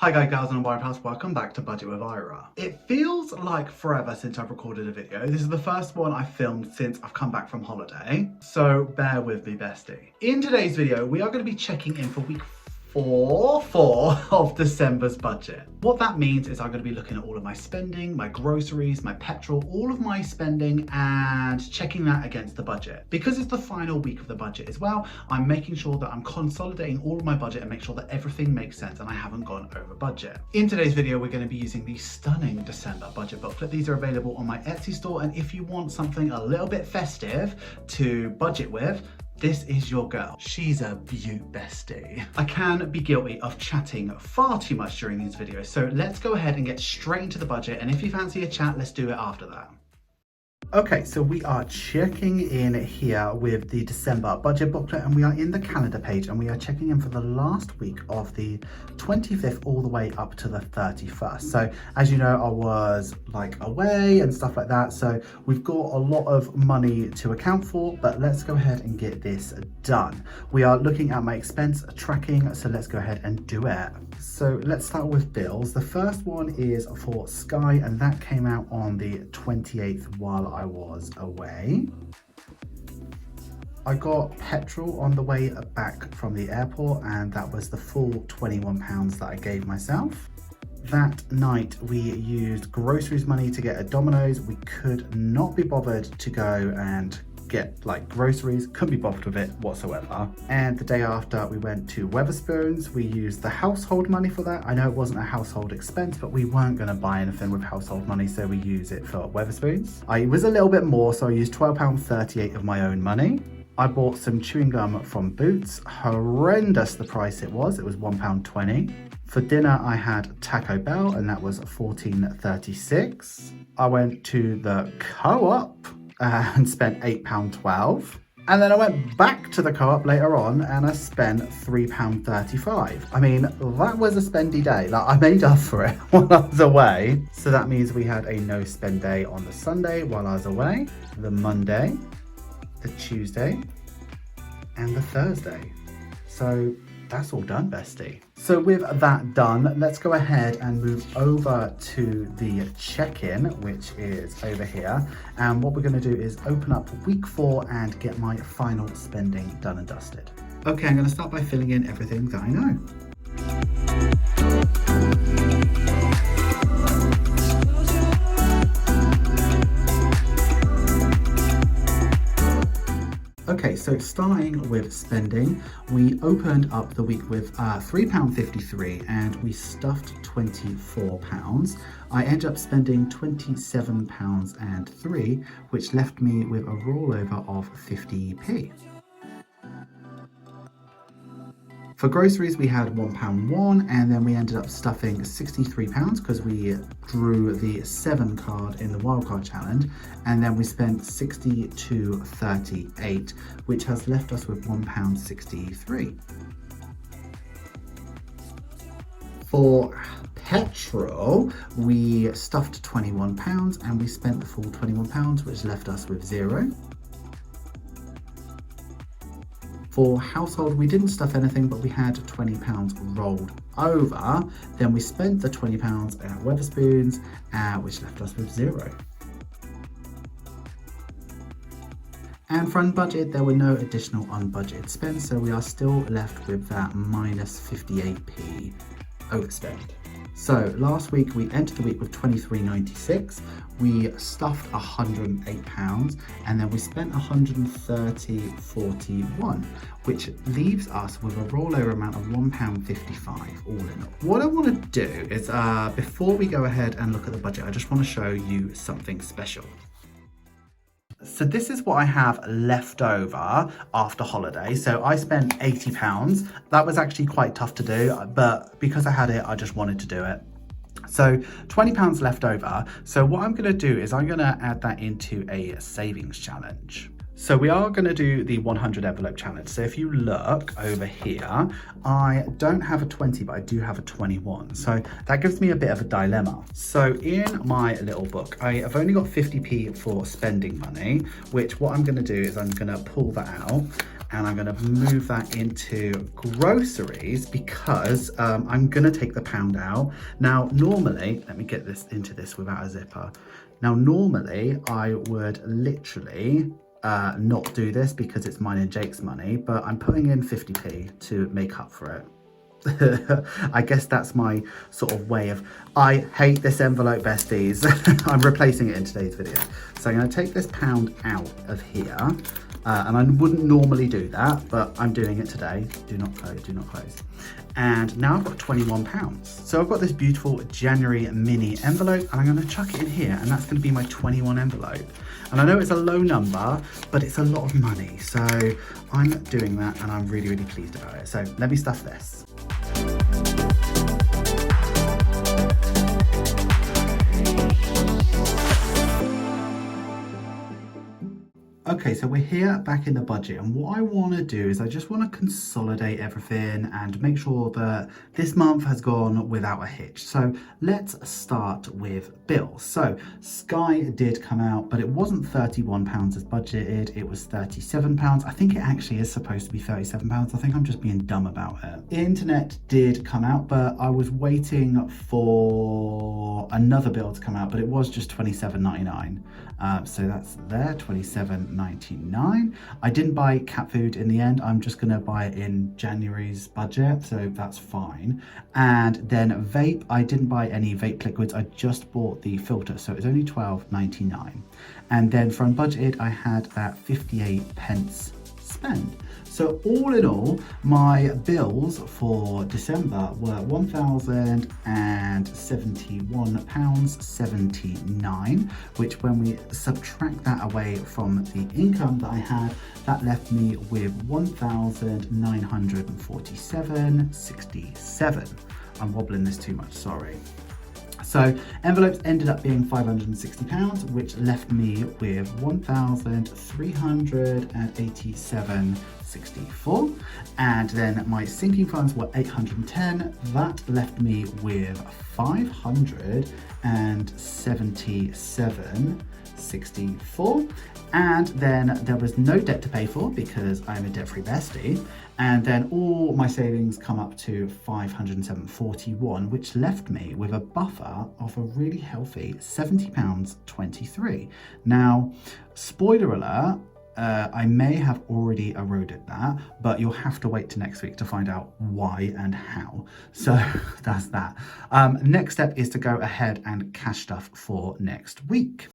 Hi guys, gals and wild house, welcome back to Budget with Ira. It feels like forever since I've recorded a video. This is the first one I've filmed since I've come back from holiday, so bear with me, bestie. In today's video, we are going to be checking in for week four of December's budget. What that means is I'm going to be looking at all of my spending, my groceries, my petrol, all of my spending, and checking that against the budget. Because it's the final week of the budget as well, I'm making sure that I'm consolidating all of my budget and make sure that everything makes sense and I haven't gone over budget. In today's video, we're going to be using the stunning December budget booklet. These are available on my Etsy store, and if you want something a little bit festive to budget with, this is your girl. She's a beaut, bestie. I can be guilty of chatting far too much during these videos, so let's go ahead and get straight into the budget, and if you fancy a chat, let's do it after that. Okay, so we are checking in here with the December budget booklet, and we are in the calendar page, and we are checking in for the last week of the 25th all the way up to the 31st. So as you know, I was like away and stuff like that, so we've got a lot of money to account for, but let's go ahead and get this done. We are looking at my expense tracking, so let's go ahead and do it. So let's start with bills. The first one is for Sky, and that came out on the 28th while I was away. I got petrol on the way back from the airport, and that was the full £21 that I gave myself. That night we used groceries money to get a Domino's. We could not be bothered to go and get like groceries, couldn't be bothered with it whatsoever. And the day after we went to Wetherspoons. We used the household money for that. I know it wasn't a household expense, but we weren't going to buy anything with household money, so we use it for Wetherspoons. It was a little bit more, so I used £12.38 of my own money. I bought some chewing gum from Boots. Horrendous the price it was £1.20. For dinner I had Taco Bell, and that was $14.36. I went to the Co-op and spent £8.12. And then I went back to the Co-op later on and I spent £3.35. I mean, that was a spendy day. Like, I made up for it while I was away. So that means we had a no spend day on the Sunday while I was away, the Monday, the Tuesday, and the Thursday. So that's all done, bestie. So with that done, let's go ahead and move over to the check-in, which is over here. And what we're going to do is open up week 4 and get my final spending done and dusted. Okay, I'm going to start by filling in everything that I know. Okay, so starting with spending, we opened up the week with £3.53 and we stuffed £24. I ended up spending £27.03, which left me with a rollover of 50p. For groceries, we had £1.01, and then we ended up stuffing £63 because we drew the 7 card in the wildcard challenge, and then we spent £62.38, which has left us with £1.63. For petrol, we stuffed £21 and we spent the full £21, which left us with £0. For household, we didn't stuff anything, but we had £20 rolled over. Then we spent the £20 at Wetherspoons, which left us with £0. And for unbudgeted, there were no additional unbudgeted spends, so we are still left with that minus 58p overspend. So last week we entered the week with £23.96. We stuffed £108 and then we spent £130.41, which leaves us with a rollover amount of £1.55 all in all. What I want to do is before we go ahead and look at the budget, I just want to show you something special. So this is what I have left over after holiday. So I spent £80. That was actually quite tough to do, but because I had it, I just wanted to do it. So £20 left over. So what I'm going to do is I'm going to add that into a savings challenge. So we are going to do the 100 envelope challenge. So if you look over here, I don't have a 20, but I do have a 21. So that gives me a bit of a dilemma. So in my little book, I have only got 50p for spending money, which what I'm going to do is I'm going to pull that out. and I'm going to move that into groceries because I'm going to take the pound out. Now, normally, let me get this into this without a zipper. Now, normally I would literally not do this because it's mine and Jake's money, but I'm putting in 50p to make up for it. I guess that's my sort of way of, I hate this envelope, besties. I'm replacing it in today's video. So I'm going to take this pound out of here. And I wouldn't normally do that, but I'm doing it today. Do not close, do not close. And now I've got 21 pounds. So I've got this beautiful January mini envelope and I'm gonna chuck it in here and that's gonna be my 21 envelope. And I know it's a low number, but it's a lot of money. So I'm doing that and I'm really, really pleased about it. So let me stuff this. Okay, so we're here back in the budget, and what I want to do is I just want to consolidate everything and make sure that this month has gone without a hitch. So let's start with bills. So Sky did come out, but it wasn't £31 as budgeted, it was £37. I think it actually is supposed to be £37. I think I'm just being dumb about it. Internet did come out, but I was waiting for another bill to come out, but it was just £27.99. So that's there, £27.99. I didn't buy cat food in the end. I'm just gonna buy it in January's budget, so that's fine. And then vape, I didn't buy any vape liquids. I just bought the filter, so it's only £12.99. And then from budget, I had that 58 pence spend. So all in all, my bills for December were £1,071.79, which when we subtract that away from the income that I had, that left me with £1,947.67. I'm wobbling this too much, sorry. So envelopes ended up being £560, which left me with £1,387.64. And then my sinking funds were 810. That left me with 577.64. And then there was no debt to pay for because I'm a debt-free bestie. And then all my savings come up to 507.41, which left me with a buffer of a really healthy £70.23. Now, spoiler alert, I may have already eroded that, but you'll have to wait to next week to find out why and how. So that's that. Next step is to go ahead and cash stuff for next week.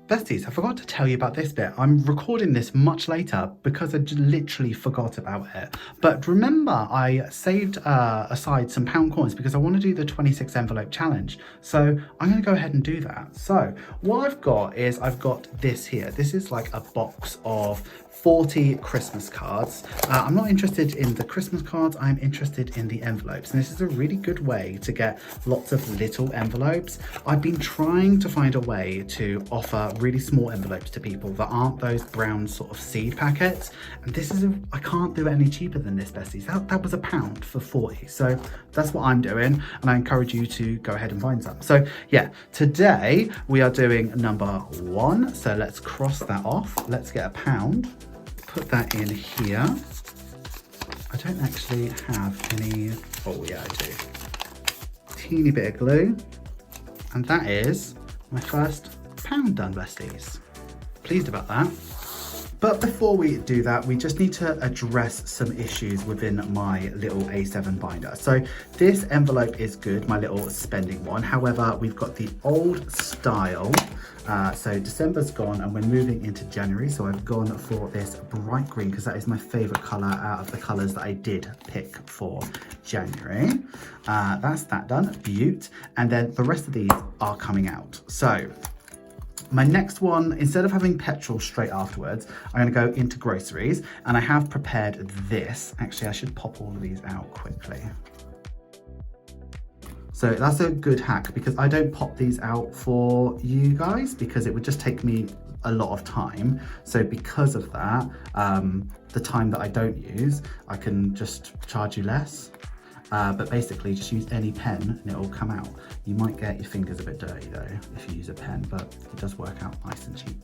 Besties, I forgot to tell you about this bit. I'm recording this much later because I literally forgot about it. But remember, I saved aside some pound coins because I want to do the 26 envelope challenge. So I'm going to go ahead and do that. So what I've got is I've got this here. This is like a box of 40 Christmas cards. I'm not interested in the Christmas cards, I'm interested in the envelopes. And this is a really good way to get lots of little envelopes. I've been trying to find a way to offer really small envelopes to people that aren't those brown sort of seed packets. And this is, I can't do it any cheaper than this, besties. That was £1 for 40. So that's what I'm doing. And I encourage you to go ahead and find some. So yeah, today we are doing number 1. So let's cross that off. Let's get £1. Put that in here. I don't actually have any, oh yeah, I do. Teeny bit of glue. And that is my first £1 done, besties. Pleased about that. But before we do that, we just need to address some issues within my little A7 binder. So this envelope is good, my little spending one. However, we've got the old style. So December's gone and we're moving into January. So I've gone for this bright green because that is my favorite color out of the colors that I did pick for January. That's that done, beaut. And then the rest of these are coming out. So my next one, instead of having petrol straight afterwards, I'm going to go into groceries and I have prepared this. Actually, I should pop all of these out quickly. So that's a good hack because I don't pop these out for you guys because it would just take me a lot of time. So because of that, the time that I don't use, I can just charge you less. But basically just use any pen and it will come out. You might get your fingers a bit dirty though if you use a pen, but it does work out nice and cheap.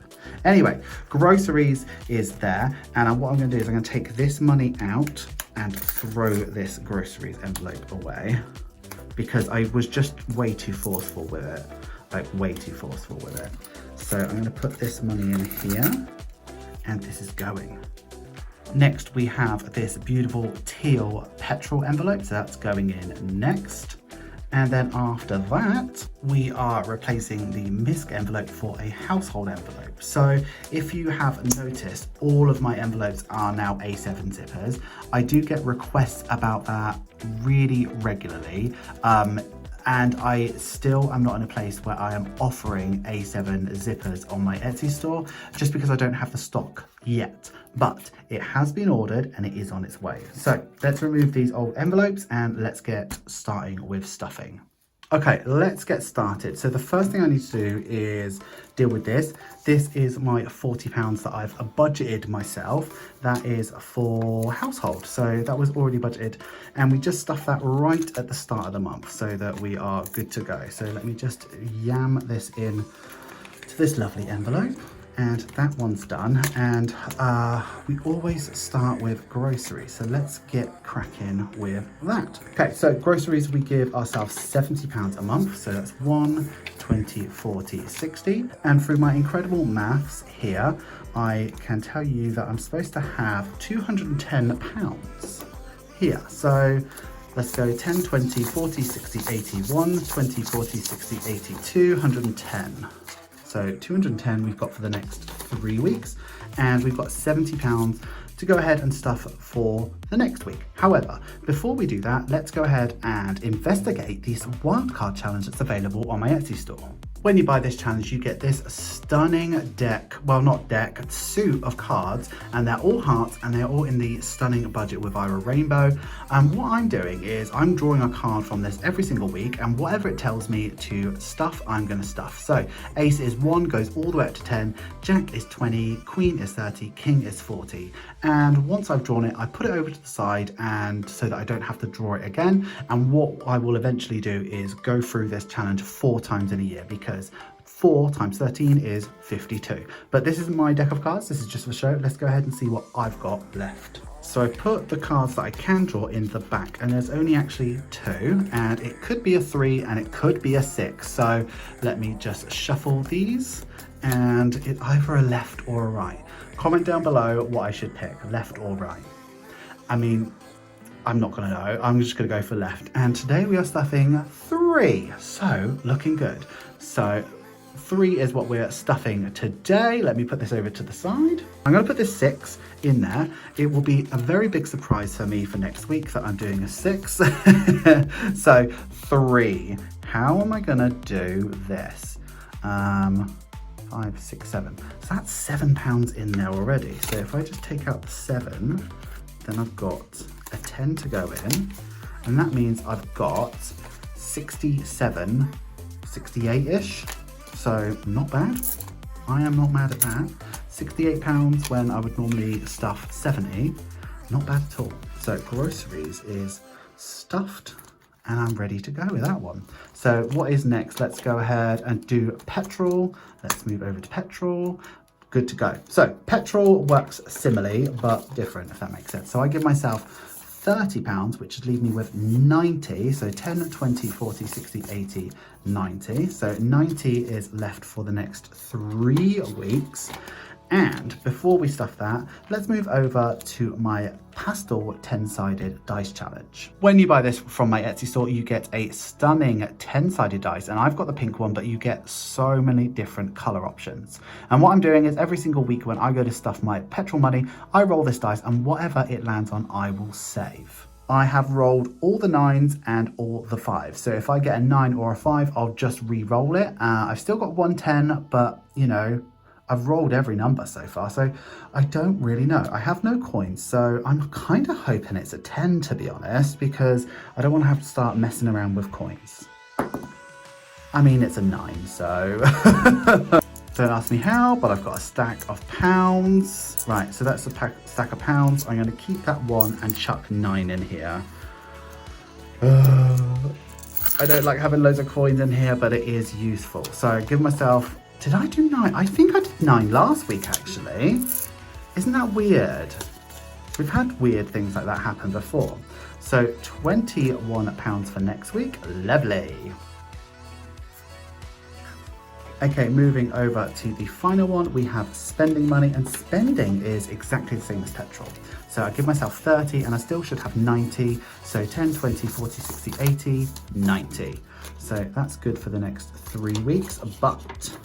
Anyway, groceries is there, and what I'm going to do is I'm going to take this money out and throw this groceries envelope away because I was just way too forceful with it, like way too forceful with it. So I'm going to put this money in here, and this is going. Next, we have this beautiful teal petrol envelope, so that's going in next. And then after that, we are replacing the MISC envelope for a household envelope. So if you have noticed, all of my envelopes are now A7 zippers. I do get requests about that really regularly. And I still am not in a place where I am offering A7 zippers on my Etsy store, just because I don't have the stock yet. But it has been ordered and it is on its way. So let's remove these old envelopes and let's get starting with stuffing. Okay, let's get started. So the first thing I need to do is deal with this. This is my £40 that I've budgeted myself. That is for household. So that was already budgeted. And we just stuff that right at the start of the month so that we are good to go. So let me just yam this in to this lovely envelope. And that one's done. And we always start with groceries. So let's get cracking with that. Okay, so groceries, we give ourselves £70 a month. So that's 1, 20, 40, 60. And through my incredible maths here, I can tell you that I'm supposed to have £210 here. So let's go 10, 20, 40, 60, 81, 20, 40, 60, 82, 110. So 210 we've got for the next 3 weeks, and we've got £70 to go ahead and stuff for the next week. However, before we do that, let's go ahead and investigate this wildcard challenge that's available on my Etsy store. When you buy this challenge, you get this stunning deck, well not deck, suit of cards, and they're all hearts and they're all in the stunning Budget with Ira rainbow. What I'm doing is I'm drawing a card from this every single week, and whatever it tells me to stuff, I'm gonna stuff. So ace is 1, goes all the way up to 10, jack is 20, queen is 30, king is 40. And once I've drawn it, I put it over to the side, and so that I don't have to draw it again. And what I will eventually do is go through this challenge 4 times in a year, because 4 times 13 is 52. But this is my deck of cards. This is just for show. Let's go ahead and see what I've got left. So I put the cards that I can draw in the back, and there's only actually 2, and it could be a 3 and it could be a 6. So let me just shuffle these, and it's either a left or a right. Comment down below what I should pick, left or right. I mean, I'm not gonna know, I'm just gonna go for left. And today we are stuffing 3, so looking good. So 3 is what we're stuffing today. Let me put this over to the side. I'm gonna put this 6 in there. It will be a very big surprise for me for next week that I'm doing a 6. So 3, how am I gonna do this? 5, 6, 7. So that's £7 in there already. So if I just take out the 7, then I've got a 10 to go in, and that means I've got 67, 68-ish, so not bad. I am not mad at that. £68 when I would normally stuff 70, not bad at all. So groceries is stuffed, and I'm ready to go with that one. So what is next? Let's go ahead and do petrol. Let's move over to petrol. Good to go. So petrol works similarly, but different, if that makes sense. So I give myself £30, which would leave me with 90. So 10, 20, 40, 60, 80, 90. So 90 is left for the next 3 weeks. And before we stuff that, let's move over to my pastel 10-sided dice challenge. When you buy this from my Etsy store, you get a stunning 10-sided dice, and I've got the pink one, but you get so many different color options. And what I'm doing is every single week when I go to stuff my petrol money, I roll this dice, and whatever it lands on, I will save. I have rolled all the 9s and all the 5s. So if I get a 9 or a 5, I'll just re-roll it. I've still got 110, but you know, I've rolled every number so far, so I don't really know. I have no coins, so I'm kind of hoping it's a 10, to be honest, because I don't want to have to start messing around with coins. I mean, it's a 9, so don't ask me how, but I've got a stack of pounds. Right, so that's a stack of pounds. I'm going to keep that 1 and chuck 9 in here. I don't like having loads of coins in here, but it is useful. So give myself, did I do 9? I think I did 9 last week actually. Isn't that weird? We've had weird things like that happen before. So £21 for next week, lovely. Okay, moving over to the final one, we have spending money, and spending is exactly the same as petrol. So I give myself 30 and I still should have 90. So 10, 20, 40, 60, 80, 90. So that's good for the next 3 weeks. But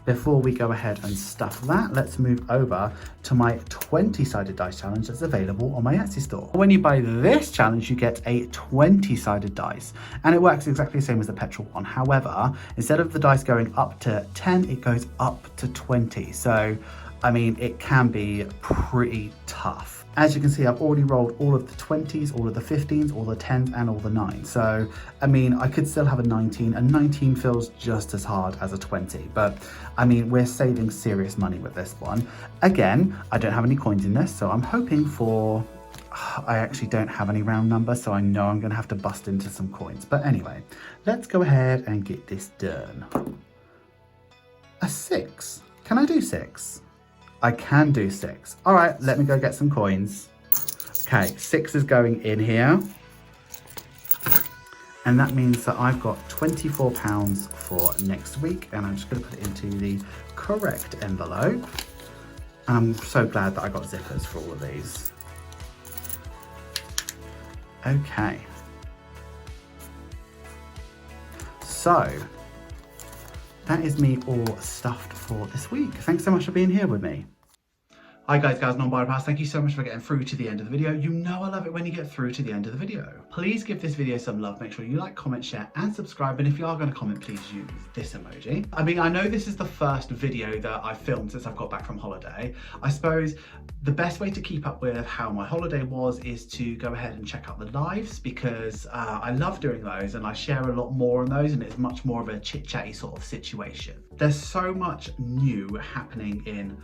before we go ahead and stuff that, let's move over to my 20-sided dice challenge that's available on my Etsy store. When you buy this challenge, you get a 20-sided dice, and it works exactly the same as the petrol one. However, instead of the dice going up to 10, it goes up to 20. So, I mean, it can be pretty tough. As you can see, I've already rolled all of the 20s, all of the 15s, all the 10s, and all the 9s. So, I mean, I could still have a 19. A 19 feels just as hard as a 20. But, I mean, we're saving serious money with this one. Again, I don't have any coins in this, so I'm hoping for... I actually don't have any round numbers, so I know I'm going to have to bust into some coins. But anyway, let's go ahead and get this done. A 6. Can I do 6? I can do 6. All right, let me go get some coins. Okay, 6 is going in here. And that means that I've got £24 for next week. And I'm just gonna put it into the correct envelope. And I'm so glad that I got zippers for all of these. Okay. So, that is me all stuffed for this week. Thanks so much for being here with me. Hi guys, gals, non-binary pals, thank you so much for getting through to the end of the video. You know I love it when you get through to the end of the video. Please give this video some love, make sure you like, comment, share and subscribe, and if you are going to comment, please use this emoji. I mean, I know this is the first video that I've filmed since I've got back from holiday. I suppose the best way to keep up with how my holiday was is to go ahead and check out the lives, because I love doing those and I share a lot more on those, and it's much more of a chit-chatty sort of situation. There's so much new happening in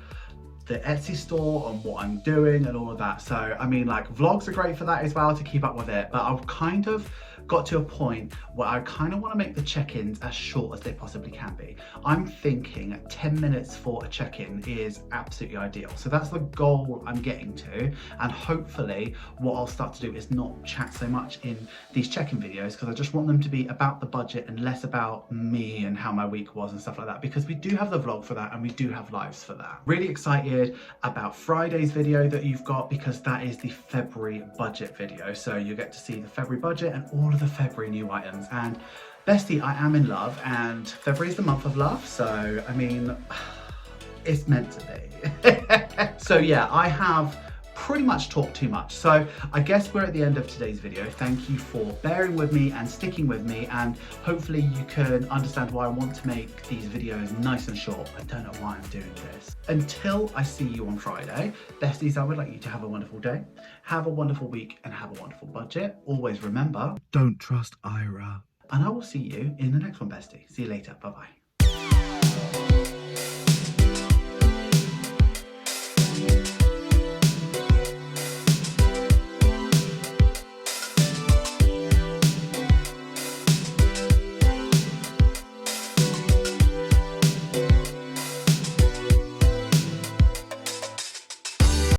the Etsy store and what I'm doing and all of that. So, I mean, like, vlogs are great for that as well, to keep up with it. But I've kind of got to a point where I kind of want to make the check-ins as short as they possibly can be. I'm thinking 10 minutes for a check-in is absolutely ideal. So that's the goal I'm getting to. And hopefully what I'll start to do is not chat so much in these check-in videos, because I just want them to be about the budget and less about me and how my week was and stuff like that, because we do have the vlog for that and we do have lives for that. Really excited about Friday's video that you've got, because that is the February budget video. So you get to see the February budget and all of the February new items. And bestie, I am in love, and February is the month of love, so I mean, it's meant to be. So yeah, I have pretty much talked too much, so I guess we're at the end of today's video. Thank you for bearing with me and sticking with me, and hopefully you can understand why I want to make these videos nice and short. I don't know why I'm doing this. Until I see you on Friday, besties, I would like you to have a wonderful day, have a wonderful week, and have a wonderful budget. Always remember, don't trust Ira. And I will see you in the next one, bestie. See you later. Bye-bye.